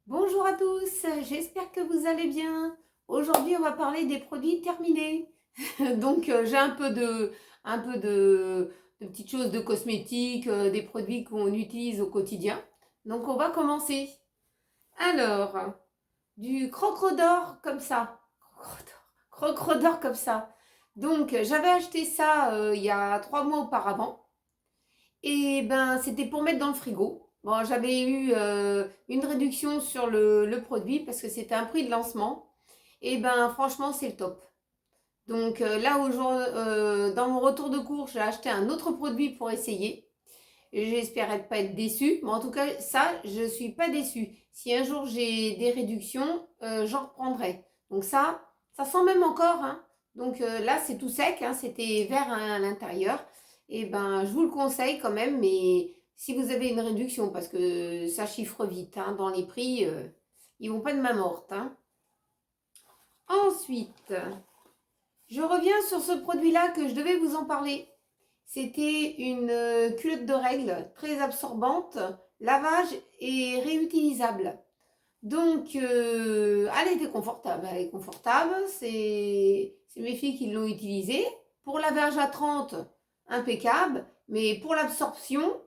Bonjour à tous, j'espère que vous allez bien. Aujourd'hui, on va parler des produits terminés. Donc, j'ai un peu de petites choses de cosmétiques, des produits qu'on utilise au quotidien. Donc, on va commencer. Alors, du crocodore comme ça. Crocodore comme ça. Donc, j'avais acheté ça il y a 3 mois auparavant. Et ben, c'était pour mettre dans le frigo. Bon, j'avais eu une réduction sur le produit parce que c'était un prix de lancement. Et ben, franchement, c'est le top. Donc là, dans mon retour de cours, j'ai acheté un autre produit pour essayer. J'espérais ne pas être déçue, mais en tout cas, ça, je ne suis pas déçue. Si un jour j'ai des réductions, j'en reprendrai. Donc ça sent même encore, hein. Donc là, c'est tout sec, hein, c'était vert à l'intérieur. Et ben, je vous le conseille quand même, mais si vous avez une réduction, parce que ça chiffre vite, hein, dans les prix, ils vont pas de main morte, hein. Ensuite, je reviens sur ce produit-là que je devais vous en parler. C'était une culotte de règles très absorbante, lavage et réutilisable. Donc, elle était confortable. Elle est confortable. C'est mes filles qui l'ont utilisée. Pour lavage à 30, impeccable. Mais pour l'absorption,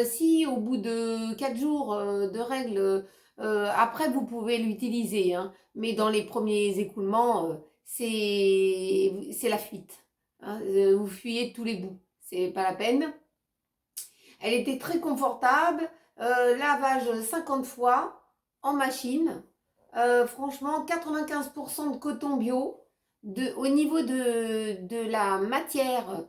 si au bout de 4 jours de règles, après vous pouvez l'utiliser, hein, mais dans les premiers écoulements, c'est la fuite, hein, vous fuyez de tous les bouts, c'est pas la peine. Elle était très confortable, lavage 50 fois en machine, franchement 95% de coton bio, au niveau de la matière,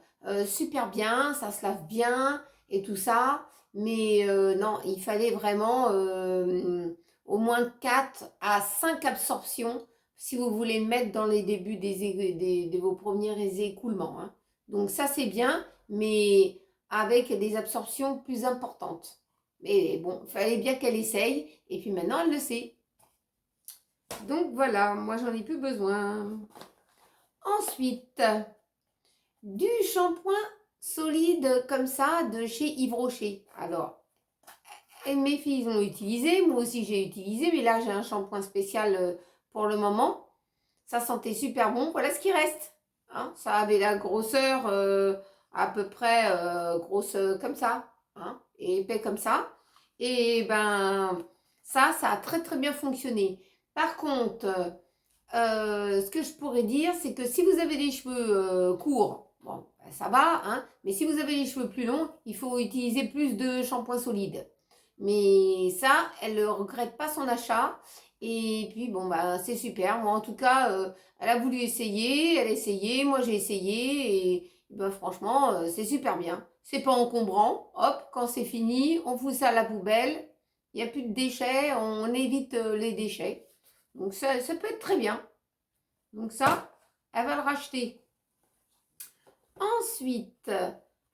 super bien, ça se lave bien et tout ça, mais non, il fallait vraiment au moins 4 à 5 absorptions si vous voulez le mettre dans les débuts de vos premiers écoulements, hein. Donc ça c'est bien, mais avec des absorptions plus importantes. Mais bon, il fallait bien qu'elle essaye, et puis maintenant elle le sait. Donc voilà, moi j'en ai plus besoin. Ensuite, du shampoing solide comme ça de chez Yves Rocher. Alors, mes filles l'ont utilisé, moi aussi j'ai utilisé, mais là j'ai un shampoing spécial pour le moment. Ça sentait super bon, voilà ce qui reste, hein. Ça avait la grosseur à peu près grosse comme ça, hein, et épais comme ça. Et ben ça a très très bien fonctionné. Par contre, ce que je pourrais dire, c'est que si vous avez des cheveux courts, bon, ben, ça va, hein, mais si vous avez les cheveux plus longs, il faut utiliser plus de shampoing solide. Mais ça, elle ne regrette pas son achat. Et puis, bon, bah, c'est super. Moi, en tout cas, elle a voulu essayer, elle a essayé, moi j'ai essayé. Et ben, franchement, c'est super bien. C'est pas encombrant. Hop, quand c'est fini, on fout ça à la poubelle. Il n'y a plus de déchets, on évite les déchets. Donc, ça peut être très bien. Donc, ça, elle va le racheter. Ensuite,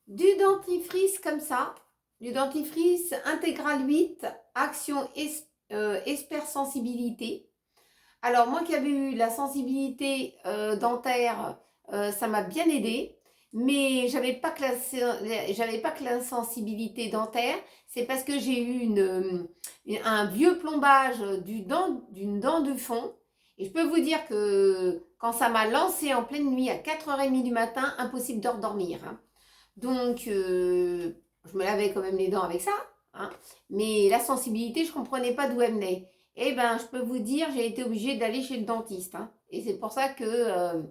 du dentifrice comme ça. Du dentifrice intégral 8, action espère sensibilité. Alors moi qui avais eu la sensibilité dentaire, ça m'a bien aidé, mais j'avais pas que la sensibilité dentaire, c'est parce que j'ai eu un vieux plombage d'une dent du fond, et je peux vous dire que quand ça m'a lancé en pleine nuit à 4h30 du matin, impossible de redormir, hein. Donc je me lavais quand même les dents avec ça, hein, mais la sensibilité, je ne comprenais pas d'où elle venait. Eh ben, je peux vous dire, j'ai été obligée d'aller chez le dentiste, hein. Et c'est pour ça que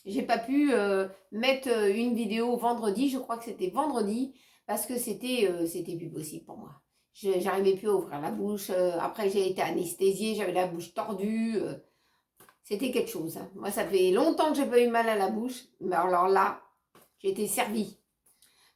j'ai pas pu mettre une vidéo vendredi, je crois que c'était vendredi, parce que c'était plus possible pour moi. J'arrivais plus à ouvrir la bouche. Après, j'ai été anesthésiée, j'avais la bouche tordue. C'était quelque chose, hein. Moi, ça fait longtemps que j'ai pas eu mal à la bouche, mais alors là, j'ai été servie.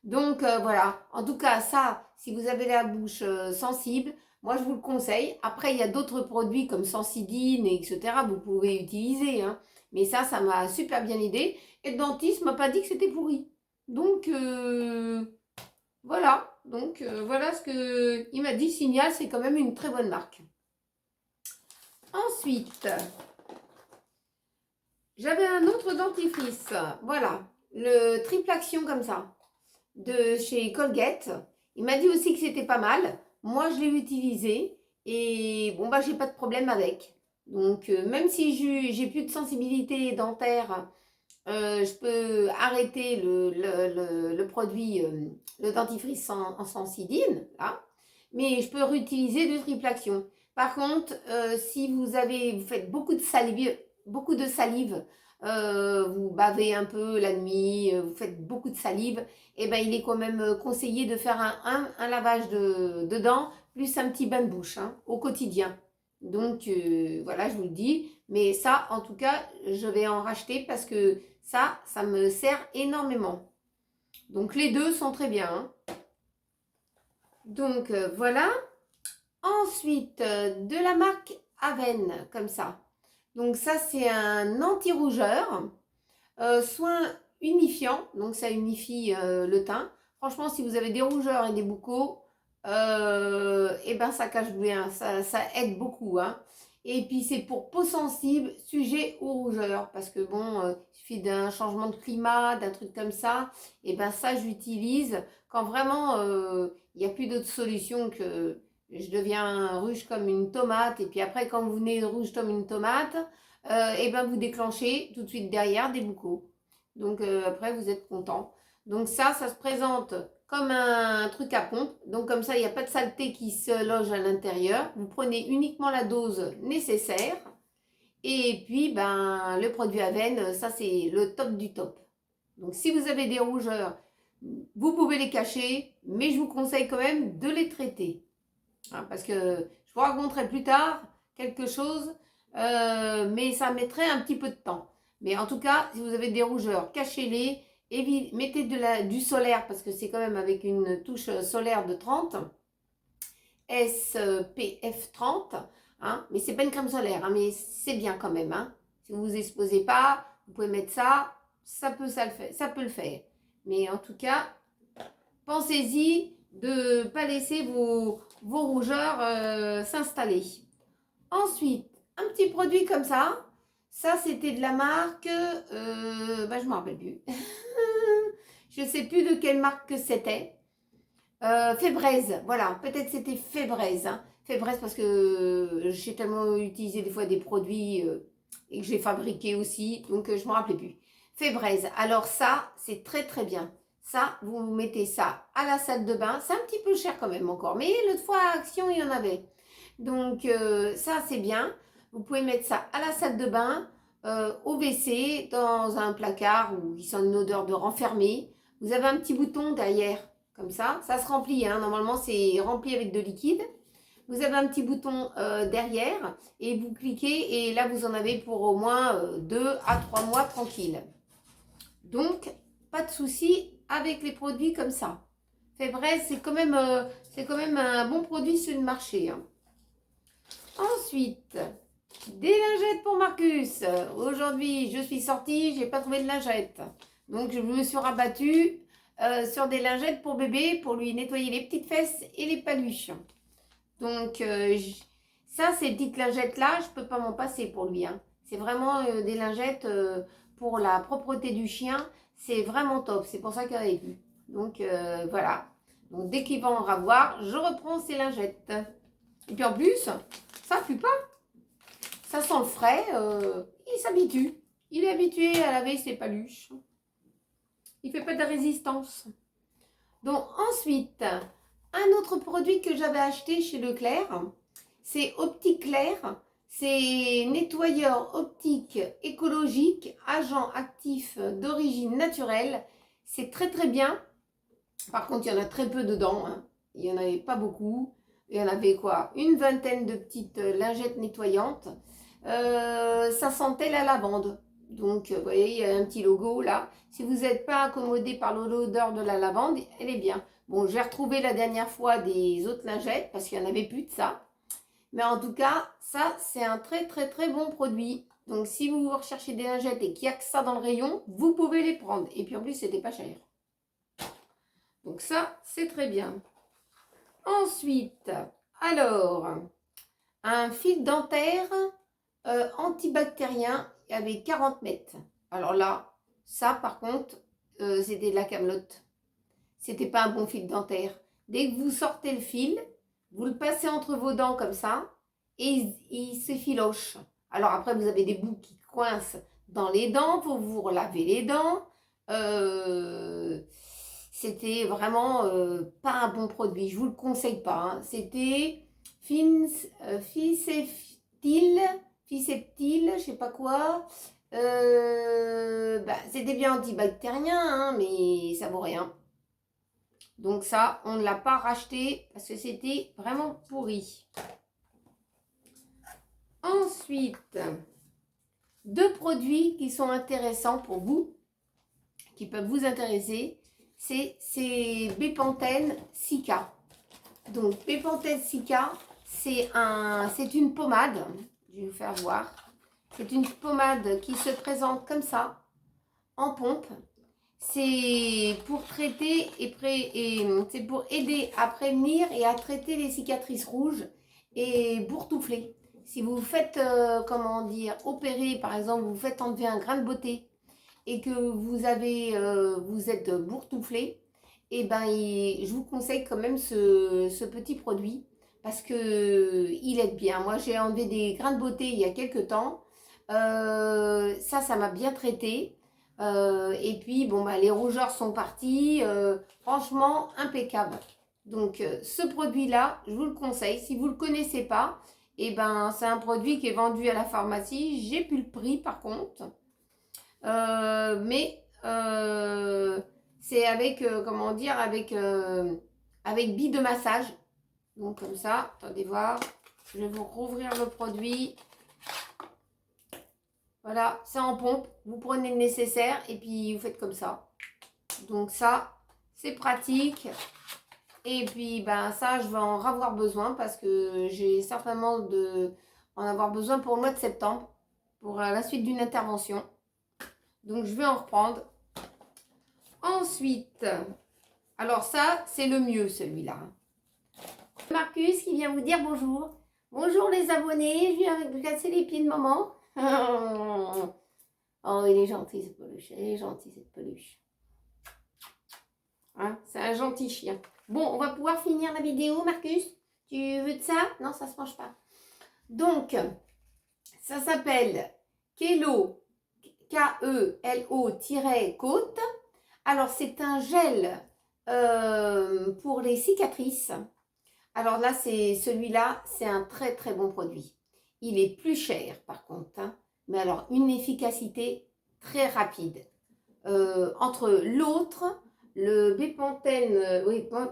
Donc voilà, en tout cas ça, si vous avez la bouche sensible, moi je vous le conseille. Après il y a d'autres produits comme Sensidine, etc. Vous pouvez utiliser, hein. Mais ça m'a super bien aidé. Et le dentiste m'a pas dit que c'était pourri. Donc voilà, voilà ce que il m'a dit. Signal, c'est quand même une très bonne marque. Ensuite, j'avais un autre dentifrice. Voilà, le triple action comme ça, de chez Colgate. Il m'a dit aussi que c'était pas mal. moi je l'ai utilisé et bon bah j'ai pas de problème avec. Donc même si j'ai plus de sensibilité dentaire, je peux arrêter le produit, le dentifrice en sensidine, là, mais je peux réutiliser de triple action. Par contre, si vous faites beaucoup de salive, vous bavez un peu la nuit, vous faites beaucoup de salive, et ben il est quand même conseillé de faire un lavage de dents plus un petit bain de bouche hein, au quotidien. Donc voilà, je vous le dis. Mais ça, en tout cas, je vais en racheter parce que ça me sert énormément. Donc les deux sont très bien. Hein. Donc voilà. Ensuite, de la marque Aven, comme ça. Donc ça, c'est un anti-rougeur, soin unifiant. Donc ça unifie le teint. Franchement, si vous avez des rougeurs et des boucaux, et ben ça cache bien, ça aide beaucoup. Hein. Et puis c'est pour peau sensible, sujet aux rougeurs. Parce que bon, il suffit d'un changement de climat, d'un truc comme ça. Et ben ça, j'utilise quand vraiment il n'y a plus d'autre solution que je deviens rouge comme une tomate. Et puis après, quand vous venez rouge comme une tomate, et ben vous déclenchez tout de suite derrière des boucaux. Donc après, vous êtes content. Donc ça se présente comme un truc à pompe. Donc comme ça, il n'y a pas de saleté qui se loge à l'intérieur. Vous prenez uniquement la dose nécessaire. Et puis, ben, le produit Aven, ça c'est le top du top. Donc si vous avez des rougeurs, vous pouvez les cacher, mais je vous conseille quand même de les traiter. Hein, parce que je vous raconterai plus tard quelque chose, mais ça mettrait un petit peu de temps. Mais en tout cas, si vous avez des rougeurs, cachez-les, mettez du solaire, parce que c'est quand même avec une touche solaire de 30, SPF 30, hein, mais c'est pas une crème solaire, hein, mais c'est bien quand même. Hein. Si vous vous exposez pas, vous pouvez mettre ça, ça peut le faire. Mais en tout cas, pensez-y de ne pas laisser vos rougeurs s'installer. Ensuite, un petit produit comme ça. Ça, c'était de la marque... je ne me rappelle plus. Je ne sais plus de quelle marque que c'était. Fébraise, voilà. Peut-être c'était Fébraise. Hein. Fébraise parce que j'ai tellement utilisé des fois des produits et que j'ai fabriqué aussi. Donc, je ne me rappelais plus. Fébraise. Alors ça, c'est très très bien. Ça, vous mettez ça à la salle de bain. C'est un petit peu cher quand même encore. Mais l'autre fois à Action, il y en avait. Donc ça, c'est bien. Vous pouvez mettre ça à la salle de bain, au WC, dans un placard où il sent une odeur de renfermé. Vous avez un petit bouton derrière, comme ça. Ça se remplit, hein. Normalement, c'est rempli avec de liquide. Vous avez un petit bouton derrière et vous cliquez et là, vous en avez pour au moins 2 à 3 mois tranquille. Donc, pas de souci avec les produits comme ça. Fébreze, c'est quand même un bon produit sur le marché. Hein. Ensuite, des lingettes pour Marcus. Aujourd'hui, je suis sortie, j'ai pas trouvé de lingettes. Donc, je me suis rabattue sur des lingettes pour bébé pour lui nettoyer les petites fesses et les paluches. Donc, ça, ces petites lingettes-là, je peux pas m'en passer pour lui. Hein. C'est vraiment des lingettes pour la propreté du chien. C'est vraiment top. C'est pour ça qu'il y en avait plus. Donc, voilà. Donc, dès qu'il va en avoir, je reprends ces lingettes. Et puis en plus, ça pue pas. Ça sent le frais. Il s'habitue. Il est habitué à laver ses paluches. Il fait pas de résistance. Donc ensuite, un autre produit que j'avais acheté chez Leclerc, c'est OptiClair. C'est nettoyeur optique écologique, agent actif d'origine naturelle. C'est très très bien. Par contre, il y en a très peu dedans. Hein. Il n'y en avait pas beaucoup. Il y en avait quoi? Une vingtaine de petites lingettes nettoyantes. Ça sentait la lavande. Donc, vous voyez, il y a un petit logo là. Si vous n'êtes pas accommodé par l'odeur de la lavande, elle est bien. Bon, j'ai retrouvé la dernière fois des autres lingettes parce qu'il n'y en avait plus de ça. Mais en tout cas, ça, c'est un très très très bon produit. Donc, si vous recherchez des lingettes et qu'il n'y a que ça dans le rayon, vous pouvez les prendre. Et puis en plus, c'était pas cher. Donc ça, c'est très bien. Ensuite, alors, un fil dentaire antibactérien avec 40 mètres. Alors là, ça par contre, c'était de la camelote. C'était pas un bon fil dentaire. Dès que vous sortez le fil, Vous le passez entre vos dents comme ça et il s'effiloche. Alors après, vous avez des bouts qui coincent dans les dents pour vous relaver les dents. C'était vraiment pas un bon produit. Je vous le conseille pas, hein. C'était Ficeptil, je sais pas quoi. C'était bien antibactérien, hein, mais ça vaut rien. Donc ça, on ne l'a pas racheté parce que c'était vraiment pourri. Ensuite, deux produits qui sont intéressants pour vous, qui peuvent vous intéresser, c'est Bepanthen Cica. Donc Bepanthen Cica, c'est une pommade, je vais vous faire voir. C'est une pommade qui se présente comme ça, en pompe. C'est pour traiter et c'est pour aider à prévenir et à traiter les cicatrices rouges et boursouflées. Si vous faites, comment dire, opérer, par exemple, vous faites enlever un grain de beauté et que vous êtes boursouflé, et ben, je vous conseille quand même ce petit produit parce que il aide bien. Moi, j'ai enlevé des grains de beauté il y a quelques temps. Ça m'a bien traité. Et puis, bon, les rougeurs sont parties. Franchement, impeccable. Donc, ce produit-là, je vous le conseille. Si vous ne le connaissez pas, et ben, c'est un produit qui est vendu à la pharmacie. J'ai plus le prix, par contre. Mais c'est avec, comment dire, avec bille de massage. Donc, comme ça, attendez voir. Je vais vous rouvrir le produit. Voilà, c'est en pompe. Vous prenez le nécessaire et puis vous faites comme ça. Donc ça, c'est pratique. Et puis, ça, je vais en avoir besoin parce que j'ai certainement en avoir besoin pour le mois de septembre, pour la suite d'une intervention. Donc, je vais en reprendre. Ensuite, alors ça, c'est le mieux, celui-là. Marcus qui vient vous dire bonjour. Bonjour les abonnés, je viens vous casser les pieds de maman. Oh, il est gentil, cette peluche. Elle est gentille, cette peluche. Hein, c'est un gentil chien. Bon, on va pouvoir finir la vidéo, Marcus. Tu veux de ça? Non, ça se mange pas. Donc, ça s'appelle Kelo, K-E-L-O-côte. Alors, c'est un gel pour les cicatrices. Alors là, celui-là, c'est un très très bon produit. Il est plus cher par contre, hein, mais alors une efficacité très rapide. Entre l'autre, le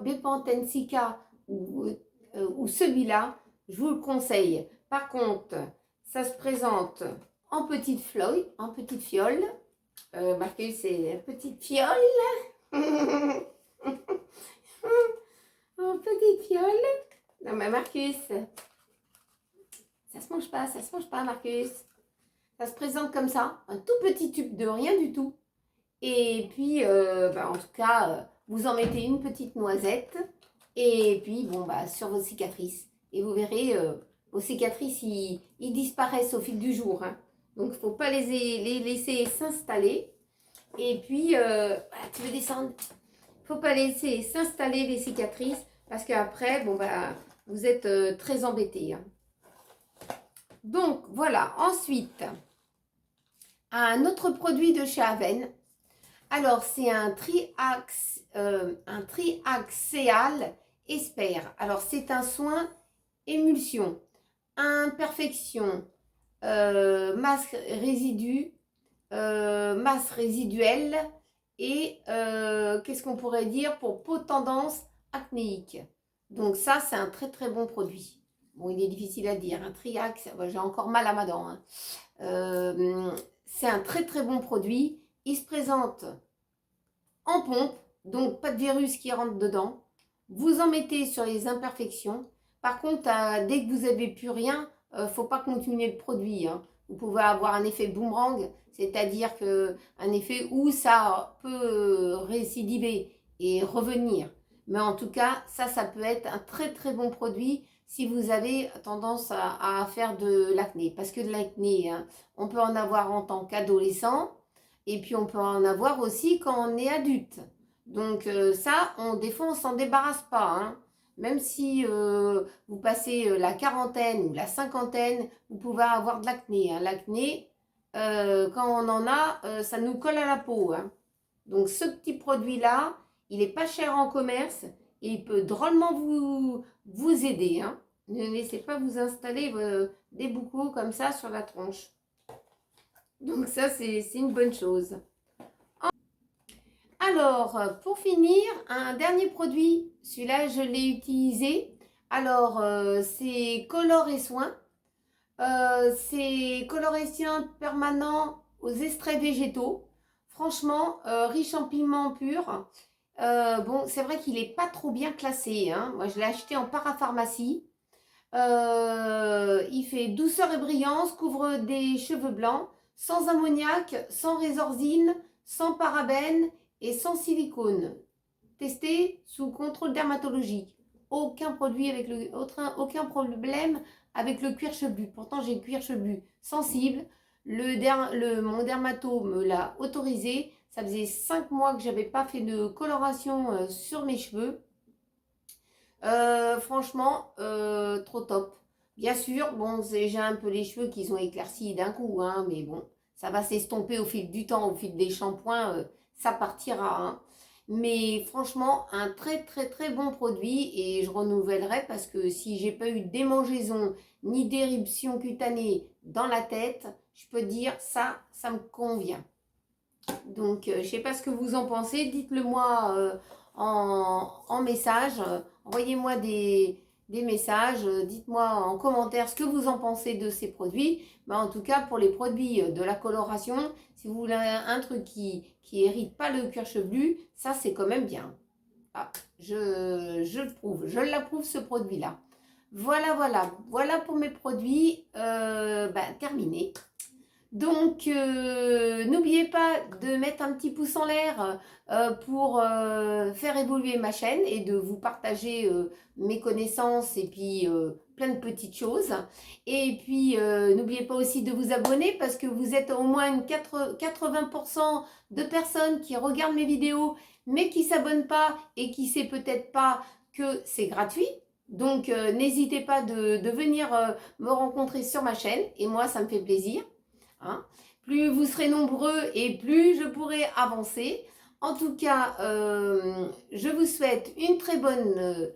Bepanthen Cica ou celui-là, je vous le conseille. Par contre, ça se présente en petite fiole. Marcus, c'est une petite fiole. En petite fiole. Non mais Marcus, ça se mange pas, Marcus. Ça se présente comme ça, un tout petit tube de rien du tout. Et puis, en tout cas, vous en mettez une petite noisette. Et puis, sur vos cicatrices. Et vous verrez, vos cicatrices, ils disparaissent au fil du jour. Hein. Donc, il ne faut pas les laisser s'installer. Et puis, tu veux descendre? Il ne faut pas laisser s'installer les cicatrices. Parce qu'après, vous êtes très embêtés. Hein. Donc, voilà. Ensuite, un autre produit de chez Aven. Alors, c'est un triaxéal Esper. Alors, c'est un soin émulsion, imperfection, masse résiduelle et qu'est-ce qu'on pourrait dire pour peau tendance acnéique. Donc ça, c'est un très très bon produit. Bon, il est difficile à dire. Un triax, j'ai encore mal à ma dent. Hein. C'est un très très bon produit. Il se présente en pompe, donc pas de virus qui rentre dedans. Vous en mettez sur les imperfections. Par contre, dès que vous n'avez plus rien, faut pas continuer le produit. Hein. Vous pouvez avoir un effet boomerang, c'est-à-dire un effet où ça peut récidiver et revenir. Mais en tout cas, ça peut être un très très bon produit si vous avez tendance à faire de l'acné. Parce que de l'acné, hein, on peut en avoir en tant qu'adolescent et puis on peut en avoir aussi quand on est adulte. Donc ça, des fois, on ne s'en débarrasse pas. Hein. Même si vous passez la quarantaine ou la cinquantaine, vous pouvez avoir de l'acné, hein. L'acné, quand on en a, ça nous colle à la peau, hein. Donc ce petit produit-là, il n'est pas cher en commerce et il peut drôlement vous aider, hein. Ne laissez pas vous installer des boucaux comme ça sur la tronche. Donc ça, c'est une bonne chose. Alors, pour finir, un dernier produit. Celui-là, je l'ai utilisé. Alors, c'est Color et Soin. C'est colorescent permanent aux extraits végétaux. Franchement, riche en pigments purs. Bon, c'est vrai qu'il n'est pas trop bien classé, hein. Moi, je l'ai acheté en parapharmacie. Il fait douceur et brillance, couvre des cheveux blancs, sans ammoniac, sans résorsine, sans parabènes et sans silicone. Testé sous contrôle dermatologique. Aucun produit avec aucun problème avec le cuir chevelu. Pourtant, j'ai le cuir chevelu sensible. Mon dermato me l'a autorisé. Ça faisait 5 mois que j'avais pas fait de coloration sur mes cheveux. Franchement, trop top. Bien sûr, bon, j'ai un peu les cheveux qui sont éclaircis d'un coup, hein, mais bon, ça va s'estomper au fil du temps, au fil des shampoings, ça partira, hein. Mais franchement, un très très très bon produit et je renouvellerai parce que si j'ai pas eu de démangeaison ni d'éruption cutanée dans la tête, je peux dire ça me convient. Donc, je sais pas ce que vous en pensez. Dites-le moi en message. Envoyez-moi des messages. Dites-moi en commentaire ce que vous en pensez de ces produits. Mais en tout cas, pour les produits de la coloration, si vous voulez un truc qui hérite pas le cuir chevelu, ça c'est quand même bien. Ah, je le prouve. Je l'approuve ce produit-là. Voilà pour mes produits. Terminé. Donc, n'oubliez pas de mettre un petit pouce en l'air pour faire évoluer ma chaîne et de vous partager mes connaissances et puis plein de petites choses. Et puis, n'oubliez pas aussi de vous abonner parce que vous êtes au moins 80% de personnes qui regardent mes vidéos mais qui ne s'abonnent pas et qui ne savent peut-être pas que c'est gratuit. Donc, n'hésitez pas de venir me rencontrer sur ma chaîne et moi, ça me fait plaisir. Hein. Plus vous serez nombreux et plus je pourrai avancer. En tout cas, je vous souhaite une très bonne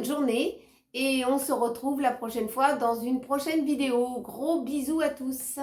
journée et on se retrouve la prochaine fois dans une prochaine vidéo. Gros bisous à tous.